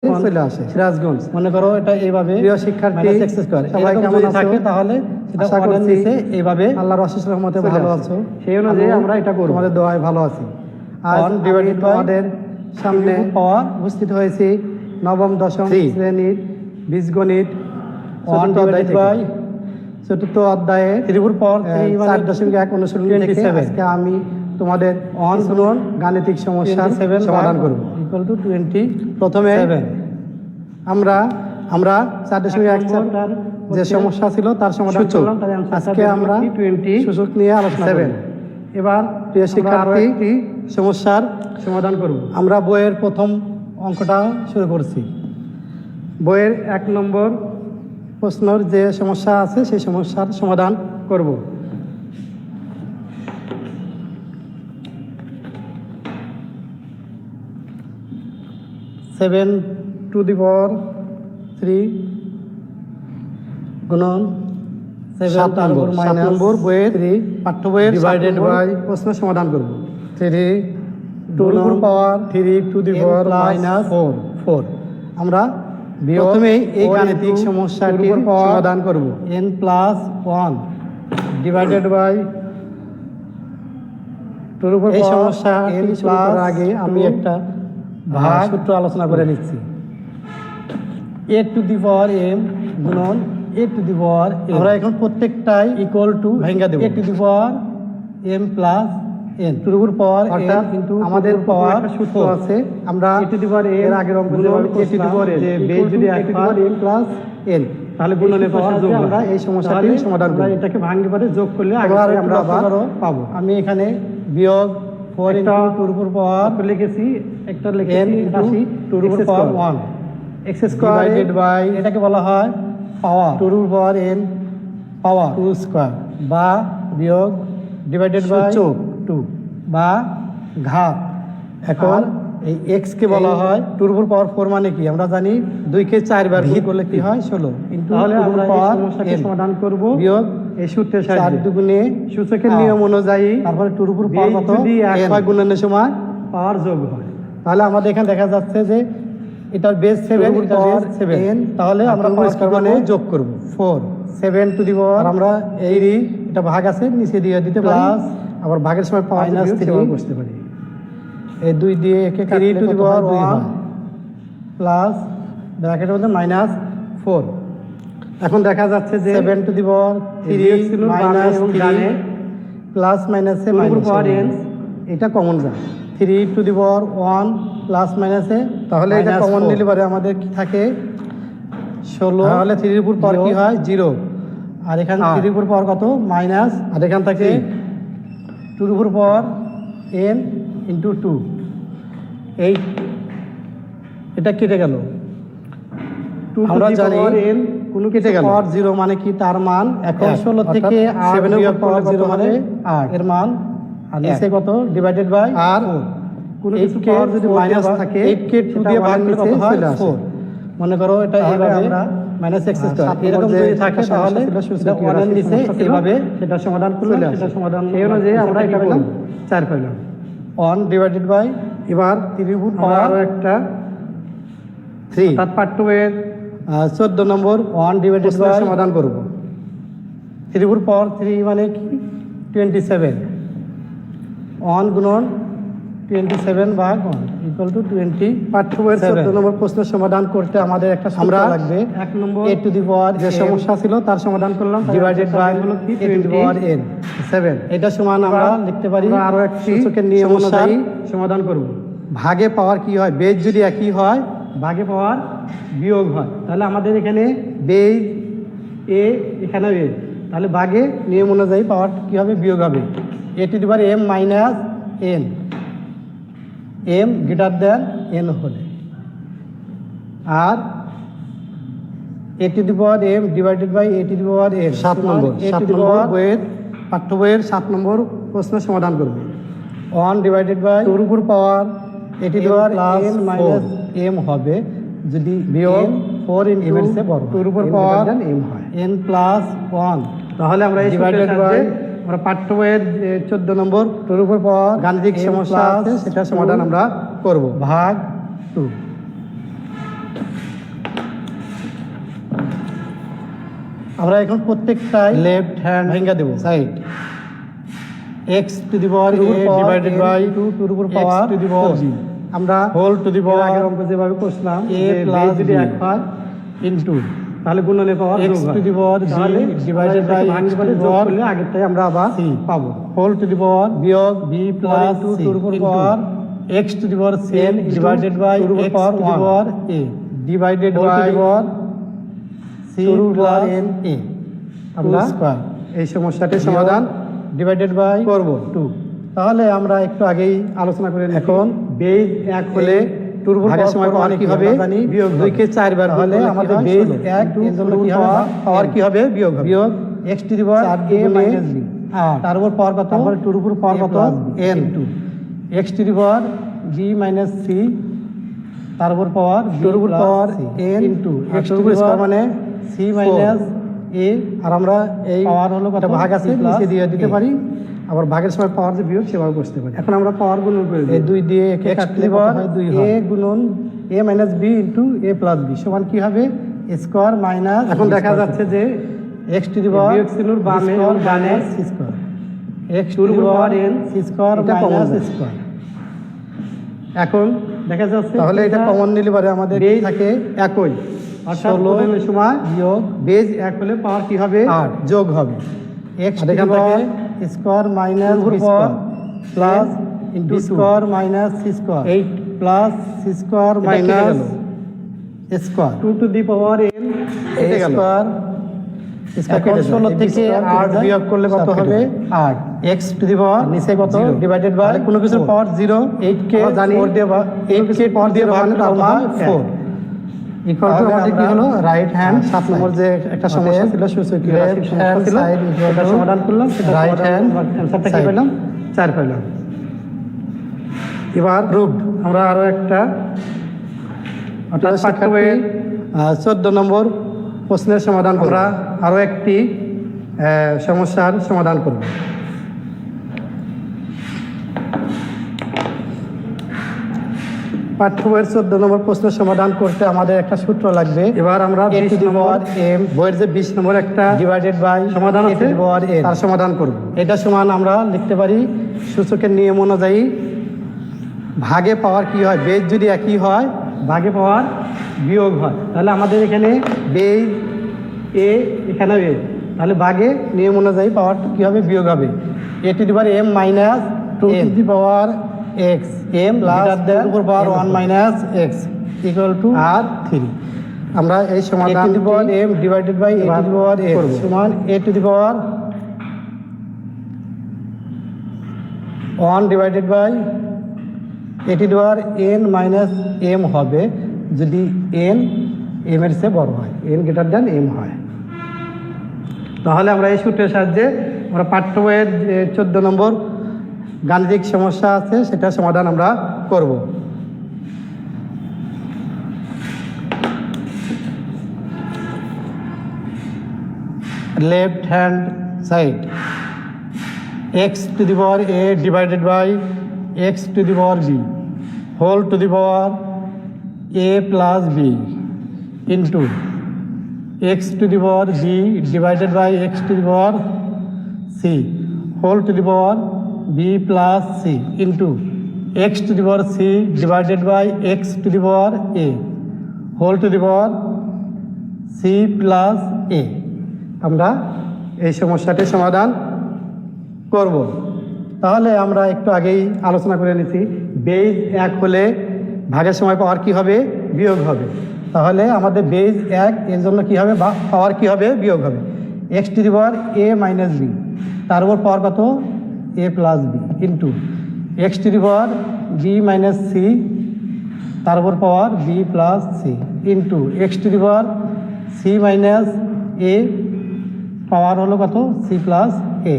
চলে আসে সিরাজগঞ্জ। মনে করো এটা এইভাবে প্রিয় শিক্ষার্থী সবাই কেমন থাকে, তাহলে আশা করছি এইভাবে আল্লাহর অশেষ রহমতে ভালো আছো। সেই অনুযায়ী আমরা এটা করব। তোমাদের দোয়ায় ভালো আছি। আজ আমি তোমাদের সামনে উপস্থিত হয়েছি নবম দশম শ্রেণীর বীজগণিত চতুর্থ অধ্যায়ে 4.1 অনুশীলন থেকে আজকে আমি তোমাদের অনুশীলন গাণিতিক সমস্যার সমাধান করব। প্রথমে আমরা 4.1 যে সমস্যা ছিল তার সমাধান করলাম। আজকে আমরা সূচক নিয়ে আলোচনা করব। এবার প্রিয় শিক্ষার্থী সমস্যার সমাধান করব। আমরা বইয়ের প্রথম অঙ্কটা শুরু করছি। বইয়ের 1 নম্বর প্রশ্নের যে সমস্যা আছে সেই সমস্যার সমাধান করব। সেভেন টু দি পাওয়ার 3 গুণন 7 নম্বর বইয়ের পাঠ্য বইয়ের ডিভাইডেড বাই প্রশ্নের সমাধান করব। 3 two the power 3 two the পাওয়ার -4 আমরা প্রথমে এই গাণিতিক সমস্যাটির সমাধান করব। n+1 ডিভাইডেড বাই এই সমস্যা শুরু করার আগে আমি একটা ভাগ সূত্র আলোচনা করে নিচ্ছি। a to the power m গুণন a টু দি পাওয়ার আমরা এখন প্রত্যেকটাই ইকুয়াল টু ভেঙে দেব। a to the power m plus n to the power অর্থাৎ আমাদের পাওয়ার সূত্র আছে। আমরা a টু দি পাওয়ার এর আগের অঙ্ক যেভাবে a টু দি পাওয়ার যে বেস যদি a to the power m plus n তাহলে গুণনের পাশে যোগ আমরা এই সমস্যাটি সমাধান করব। এটাকে ভাঙতে পারে যোগ করলে আমরা আবার পাবো। আমি এখানে বিয়োগ 4 টু দি পাওয়ার লিখেছি, একটা লিখেছি to the power 1 x square divided by এটাকে বলা হয় power to the power n power 2 square বা বিয়োগ ডিভাইডেড বাই 2 বা ঘাত। এখন এই x কে বলা হয় টু দি পাওয়ার 4 মানে কি আমরা জানি 2 কে 4 বার গুণ করলে কি হয় 16। তাহলে আমরা এই সমস্যাটি সমাধান করব বিয়োগ এই সূত্রের সাহায্যে 4 দুগুণে সূচকের নিয়ম অনুযায়ী তারপরে টু দি পাওয়ার কত যদি 1 হয় গুণনের সময় পাওয়ার যোগ হয়। তাহলে আমাদের এখানে দেখা যাচ্ছে যে এটার বেস 7 এটার বেস 7 তাহলে আমরা পাওয়ার যোগ করব 4 7 টু দি পাওয়ার আমরা এই এটা ভাগ আছে নিচে দিয়ে দিতে পারি প্লাস আবার ভাগের সময় পাওয়ার -3 বসতে পারি। এই 2 দিয়ে একে কাটলে 3 টু দি পাওয়ার 1 প্লাস ব্র্যাকেটের মধ্যে -4। এখন দেখা যাচ্ছে যে 7 টু দি পাওয়ার 3 ছিল -3 প্লাস মাইনাসে -n এটা কমন যায় 3 টু দি পাওয়ার 1 প্লাস মাইনাসে তাহলে এটা কমন নিলে পরে আমাদের কি থাকে 16। তাহলে 3 এর উপর পাওয়ার কি হয় 0 আর এখানে 3 এর উপর পাওয়ার কত মাইনাস আর এখান থেকে 2 এর উপর পাওয়ার n ইনটু 2 এই এটা কেটে গেল। আমরা জানি n কোন কেটে গেল পাওয়ার 0 মানে কি তার মান এখন 16 থেকে 7 এর উপর পাওয়ার 0 মানে 8 এর মান আর নিচে কত ডিভাইডেড বাই আর কোন কিছু পাওয়ার যদি মাইনাস থাকে 8 কে 2 দিয়ে ভাগ করলে কত হয় 4। মনে করো এটা এইভাবে আমরা -x² এরকম যদি থাকে তাহলে এটা 1 এর নিচে এইভাবে সেটা সমাধান করলে সেটা সমাধান এই অনুযায়ী আমরা এটা পেলাম 4 পেলাম 1 ডিভাইডেড বাই এবার 3 এর উপর পাওয়ার একটা 3 তার পাঠ্যবইয়ের 14 নম্বর 1 ডিভাইডেড বাই সমাধান করব। 3 এর উপর পাওয়ার 3 মানে কি 27 1 গুণন 27 ভাগ 1 ইকুয়াল টু 20। পাঠ্যবইয়ের 14 নম্বর প্রশ্নের সমাধান করতে আমাদের একটা সূত্র লাগবে। 1 নম্বর a টু দি পাওয়ার যে সমস্যা ছিল তার সমাধান করলাম divided by a to the power n 7 এটা সমান আমরা লিখতে পারি আরো একটি সূচকের নিয়ম অনুযায়ী সমাধান করব। ভাগে পাওয়ার কি হয় বেজ যদি একই হয় ভাগে পাওয়ার বিয়োগ হয় তাহলে আমাদের এখানে বেজ a এখানে a তাহলে ভাগে নিয়ম অনুযায়ী পাওয়ার কি হবে বিয়োগ হবে a to the power m minus n m greater than n হলে আর a to the power m divided by a to the power n 7 নম্বর বইয়ের পাঠ্য বইয়ের 7 নম্বর প্রশ্নের সমাধান করব। 1 ডিভাইডেড বাই 2 এর উপর পাওয়ার a to the power n minus m হবে যদি বিয়োগ 4 ইনটু m এর চেয়ে বড় 2 এর উপর পাওয়ার m হয় n প্লাস 1 তাহলে আমরা এই ডিভাইডেড বাই আমরা পাঠ্য বইয়ের 14 নম্বর 2 এর উপর পাওয়ার গাণিতিক সমস্যা আছে সেটা সমাধান আমরা করব ভাগ 2 আমরা এখন প্রত্যেকটাই লেফট হ্যান্ড ভেঙে দেবো side x to the power A divided by two to the x power to the power b আমরা হোল টু দি এর পাওয়ার আগের অঙ্ক যেভাবে করছিলাম a যে plus base যদি b এক হয় ইন্টু তাহলে গুণনের পাওয়ার এক্স টু দি পাওয়ার তাহলে g divided by x to the যোগ পাওয়ার করলে আগেরটাই আমরা আবার সি পাবো হোল টু দি পাওয়ার বিয়োগ বি প্লাস টু সি টুর উপর into power X to the power C n into divided by টুর উপর X power to the 1 power A divided whole to by the power C টুর উপর plus n এ আমরা square এই সমস্যাটির সমাধান ডিভাইডেড বাই করব 2 তাহলে আমরা একটু আগেই আলোচনা করে নিই। এখন বেজ এক হলে টুর উপর ভাগের সময় পাওয়ার কি হবে বিয়োগ দুই কে 4 বার তাহলে আমাদের বেজ এক এর জন্য কি হবে পাওয়ার কি হবে বিয়োগ হবে বিয়োগ x to the power A minus B তার উপর পাওয়ার কত তারপরে টুর উপর পাওয়ার কত n to X to the power B minus C তার উপর পাওয়ার টুর উপর power n into X to the power মানে সি মাইনাস এ আর আমরা এই পাওয়ার হলো কত ভাগ আছে C plus নিচে দিয়ে দিতে a। পারি আবার ভাগের সময় পাওয়ার যে বিয়োগ সেভাবে বসতে পারি এখন আমরা পাওয়ার গুণন করে এই দিই 2 দিয়ে একে এক্স টু কাটলে দি কত পাওয়ার হয় 2 এ হয় গুণন A minus B into A plus B সমান কি হবে স্কয়ার মাইনাস এখন দেখা যাচ্ছে যে এক্স টু দি পাওয়ার বিয়োগ চিহ্নর বামে ও ডানে সি স্কয়ার এক্স টু টুর দি উপর পাওয়ার power n, সি স্কয়ার এটা common মাইনাস যায়। স্কয়ার এখন দেখা যাচ্ছে তাহলে এটা কমন নিলে পরে আমাদের বেজ থাকে একই অর্থাৎ 16 গুণনের সময় বিয়োগ বেজ এক হলে পাওয়ার কি হবে 8 যোগ হবে এক্স আর টু দি এখান পাওয়ার থেকে স্কয়ার মাইনাস টুর বি উপর square plus into B 2 square minus C square 8 plus C square এটা কেটে মাইনাস গেল। Square 2 to the power n কেটে গেল স্কয়ার এখন 16 থেকে 8 বিয়োগ করলে কত হবে 8 এক্স টু দি পাওয়ার নিচে কত ডিভাইডেড বাই আর কোনো কিছুর পাওয়ার 0 8 কে আমরা জানি 4 দিয়ে 8 কে পাওয়ার দিয়ে ভাগ তার করলে মান তার মান 4 ইকুয়াল টু তাহলে আমাদের কি আমরা হলো রাইট হ্যান্ড 7 side নম্বর যে একটা সমস্যা ছিল সূচকীয় রাশির left সমস্যা hand ছিল side equal এটা to সমাধান করলাম সেটা right hand অ্যানসারটা কি side। পেলাম 4 পেলাম এবার আমরা আরো একটা অর্থাৎ পাঠ্যবইয়ের 14 নম্বর প্রশ্নের সমাধান আমরা আরো একটি সমস্যার সমাধান করব পাঠ্য বইয়ের 14 নম্বর প্রশ্নের সমাধান করতে আমাদের একটা সূত্র লাগবে এবার আমরা a to 20 the number power m বইয়ের যে 20 নম্বর একটা ডিভাইডেড বাই সমাধান a to আছে the power n তার সমাধান করব এটা সমান আমরা লিখতে পারি সূচকের নিয়ম অনুযায়ী ভাগে পাওয়ার কি হয় বেজ যদি একই হয় ভাগে পাওয়ার বিয়োগ হয় তাহলে আমাদের এখানে বেজ এ এখানে এ তাহলে ভাগে নিয়ম অনুযায়ী পাওয়ার কি হবে বিয়োগ হবে a to the power m minus 2 m to the power x m Plus greater than 2 to the power 1 1 minus x equal to আর 3 আমরা এই a সমাধান to the power m divided by a to the power x করব। সমান a to the power 1 divided by a to the power n minus m হবে যদি n m এর চেয়ে বড় হয় n গ্রেটার দ্যান m হয় তাহলে আমরা এই সূত্রের সাহায্যে আমরা পাঠ্য বইয়ের যে 14 নম্বর গাণিতিক সমস্যা আছে সেটা সমাধান আমরা করব left hand side x to the power a divided by x to the power b whole to the power a plus b into x to the power b divided by x to the power c whole to the power b plus c into x to the power c divided by x to the power a whole to the power c plus a আমরা এই সমস্যাটির সমাধান করব তাহলে আমরা একটু আগেই আলোচনা করে নিছি বেজ এক হলে ভাগের সময় পাওয়ার কি হবে বিয়োগ হবে তাহলে আমাদের বেজ এক এর জন্য কি হবে পাওয়ার কি হবে বিয়োগ হবে X to the power A minus B তার উপর পাওয়ার কত A plus B into X to the power B minus C তার উপর power B plus C into X to the power C minus A power হলো কত C plus এ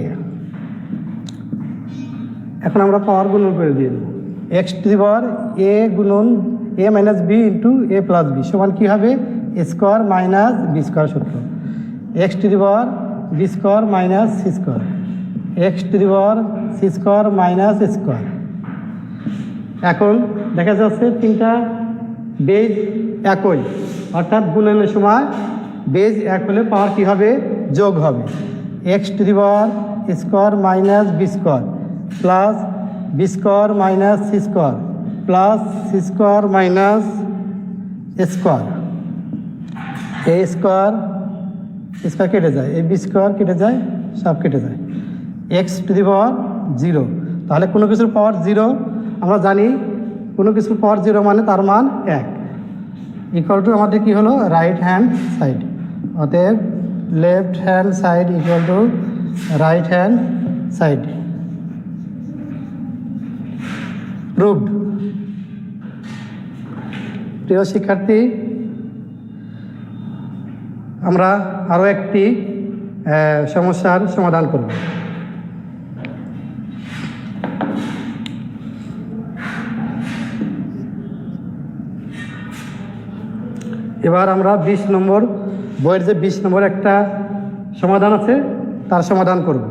এখন আমরা পাওয়ার গুণন করে দিয়ে দেবো x to the power A গুণন A minus B into A plus B সমান কী হবে স্কোয়ার মাইনাস বি স্কোয়ার সূত্র X to the power B square minus C square X to the power C square minus square এখন দেখা যাচ্ছে তিনটা base একই অর্থাৎ গুণনের সময় বেজ এক হলে পাওয়ার কী হবে যোগ হবে X to the power square minus B square plus B square minus C square plus C square minus square A square square কেটে যায় এ বি স্কোয়ার কেটে যায় সব কেটে যায় x to the power zero. তাহলে কোনো কিছুর পাওয়ার জিরো আমরা জানি কোনো কিছুর পাওয়ার জিরো মানে তার মান এক ইকুয়াল টু আমাদের কী হলো রাইট হ্যান্ড সাইড অতএব left hand side equal to right hand side proved. প্রিয় শিক্ষার্থী, আমরা আরও একটি সমস্যার সমাধান করব। এবার আমরা 20 নম্বর বইয়ের যে 20 নম্বর একটা সমাধান আছে তার সমাধান করব।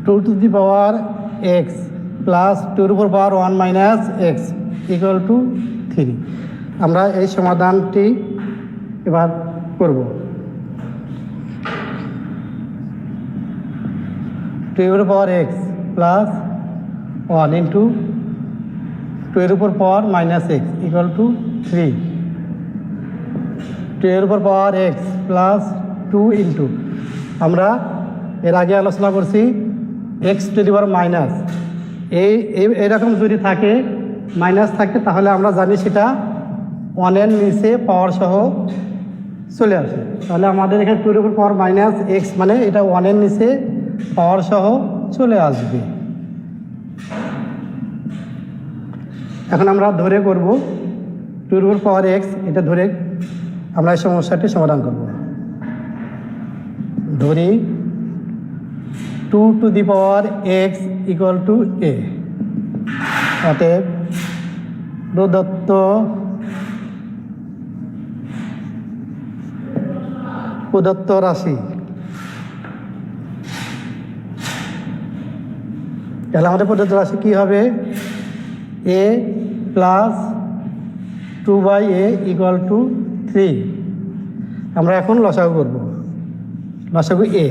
Two to the power X plus টুর উপর power 1 minus X equal to 3। আমরা এই সমাধানটি এবার করব। টু এর power X plus 1 into two এর উপর power minus X equal to 3। Two এর উপর পাওয়ার এক্স প্লাস 2 ইন্টু আমরা এর আগে আলোচনা করছি x to the power minus এইরকম যদি থাকে মাইনাস থাকে তাহলে আমরা জানি সেটা 1-এর নিচে পাওয়ার সহ চলে আসে। তাহলে আমাদের এখানে টুর উপর পাওয়ার মাইনাস এক্স মানে এটা 1-এর নিচে পাওয়ার সহ চলে আসবে। এখন আমরা ধরে করব টুর উপর পাওয়ার এক্স, এটা ধরে আমরা এই সমস্যাটি সমাধান করব। ধরি 2 to the power X equal to A. অতএব প্রদত্ত রাশি তাহলে আমাদের প্রদত্ত রাশি কী হবে এ প্লাস 2/a ইকুয়াল টু 3। আমরা এখন লসাগু করব। লসাগু এ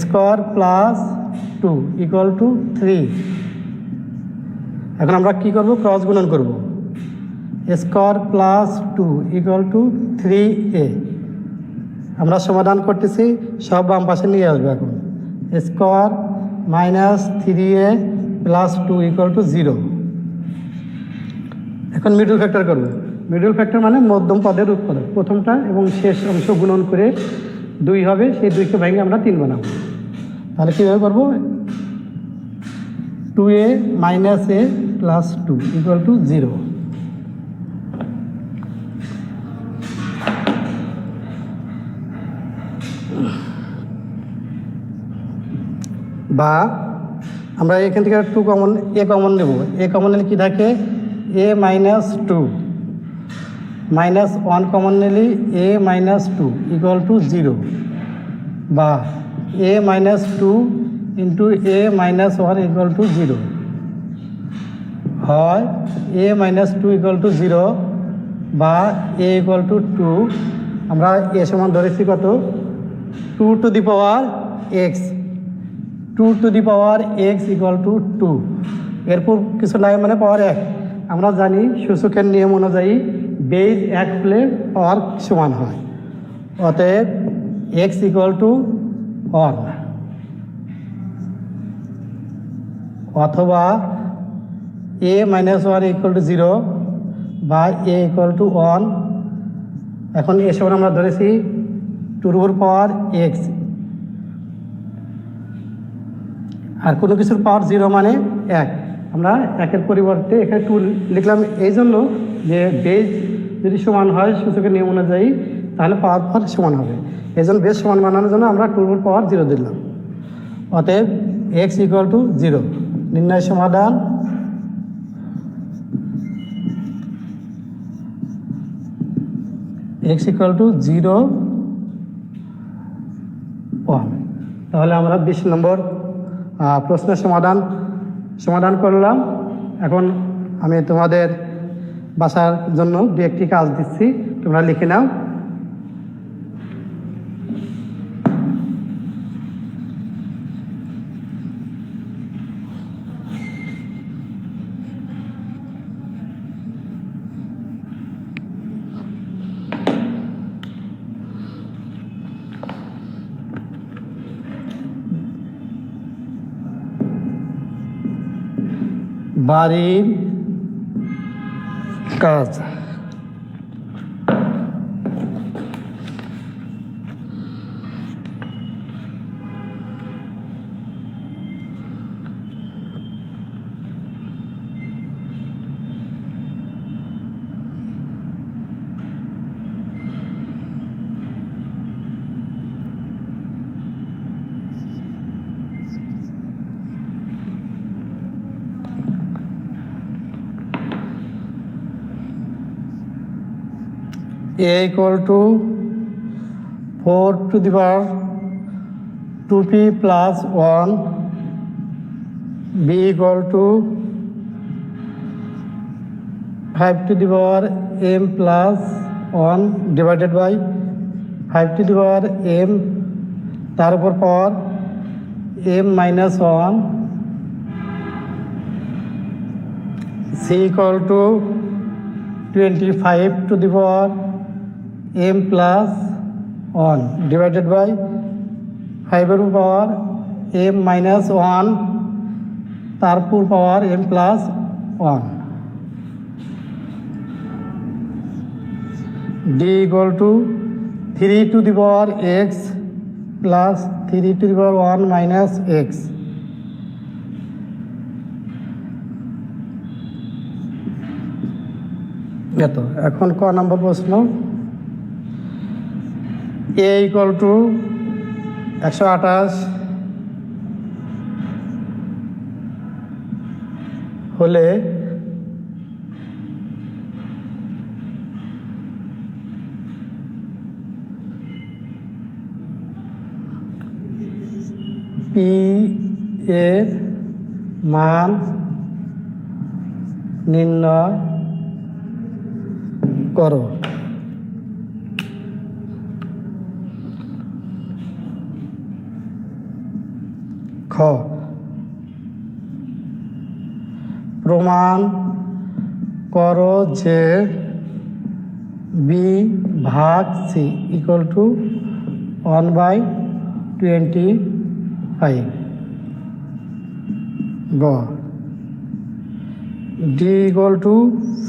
স্কোয়ার প্লাস 2 ইকুয়াল টু 3। এখন আমরা কি করব ক্রস গুণন করব square plus 2 equal to 3a। আমরা সমাধান করতেছি সব বাম পাশে নিয়ে আসবো। এখন square minus 3a plus 2 equal to 0। এখন মিডল ফ্যাক্টর করব। মিডল ফ্যাক্টর মানে মধ্যম পদের উৎপাদক, প্রথমটা এবং শেষ অংশ গুণন করে 2 হবে, সেই 2কে ভেঙে আমরা 3 বানাবো। তাহলে কীভাবে করবো 2a minus a plus 2 equal to 0। বা আমরা এখান থেকে 2 কমন এ কমন নেব। এ কমন নিলে কী থাকে এ মাইনাস 2 মাইনাস 1 কমন নিলে এ মাইনাস 2 ইকুয়াল টু 0। বা A minus 2 into A minus 1 equal to 0 হয় এ মাইনাস 2 ইকুয়াল টু 0 বা এ ইকুয়াল টু 2। আমরা এ সমান ধরেছি কত 2 to the power x. 2 to the power X equal two 2। এরপর কিছু নাই মানে পাওয়ার 1। আমরা জানি সূচকের নিয়ম অনুযায়ী বেজ 1 হলে পাওয়ার সমান হয়। অতএব এক্স ইকুয়াল টু 1 অথবা এ মাইনাস 1 ইকুয়াল টু 0 বা এ ইকুয়াল টু 1। এখন এ সমান আমরা ধরেছি 2 পাওয়ার এক্স, আর কোনো কিছুর পাওয়ার 0 মানে 1। আমরা 1-এর পরিবর্তে এখানে 2 লিখলাম এই জন্য যে বেজ যদি সমান হয় সূচকের নিয়ম অনুযায়ী তাহলে পাওয়ার সমান হবে। এই জন্য বেজ সমান বানানোর জন্য আমরা 2 পাওয়ার 0 দিলাম। অতএব এক্স ইকুয়াল টু 0। নির্ণয় সমাধান x ইকুয়াল টু 0 তাহলে আমরা 20 নম্বর প্রশ্নের সমাধান করলাম। এখন আমি তোমাদের বাসার জন্য দু একটি কাজ দিচ্ছি, তোমরা লিখে নাও। বাড়ির কাজ। A equal to 4 to the power 2p plus 1, B equal to 5 to the power m plus 1 divided by 5 to the power m তার উপর পাওয়ার m minus 1, C equal to 25 to the power m plus 1 divided by 5 এর পাওয়ার m minus 1 তারপর পাওয়ার m plus 1, D equal to 3 to the power x plus 3 to the power 1 minus x, এত। এখন ক নম্বর প্রশ্ন, A equal to 128 হলে P এর মান নির্ণয় করো। খ প্রমাণ করো যে b ভাগ c ইকুয়াল টু 1/25। গ d ইকুয়াল টু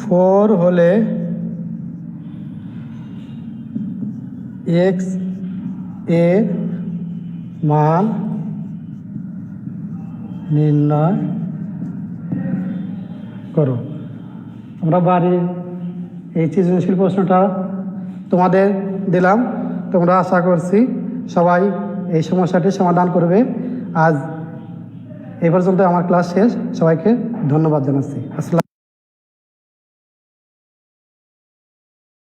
4 হলে x এর মান নির্ণয় করো। আমরা বাড়ির এই সৃজনশীল প্রশ্নটা তোমাদের দিলাম, তোমরা আশা করছি সবাই এই সমস্যাটি সমাধান করবে। আজ এই পর্যন্ত আমার ক্লাস শেষ, সবাইকে ধন্যবাদ জানাচ্ছি। আসসালাম।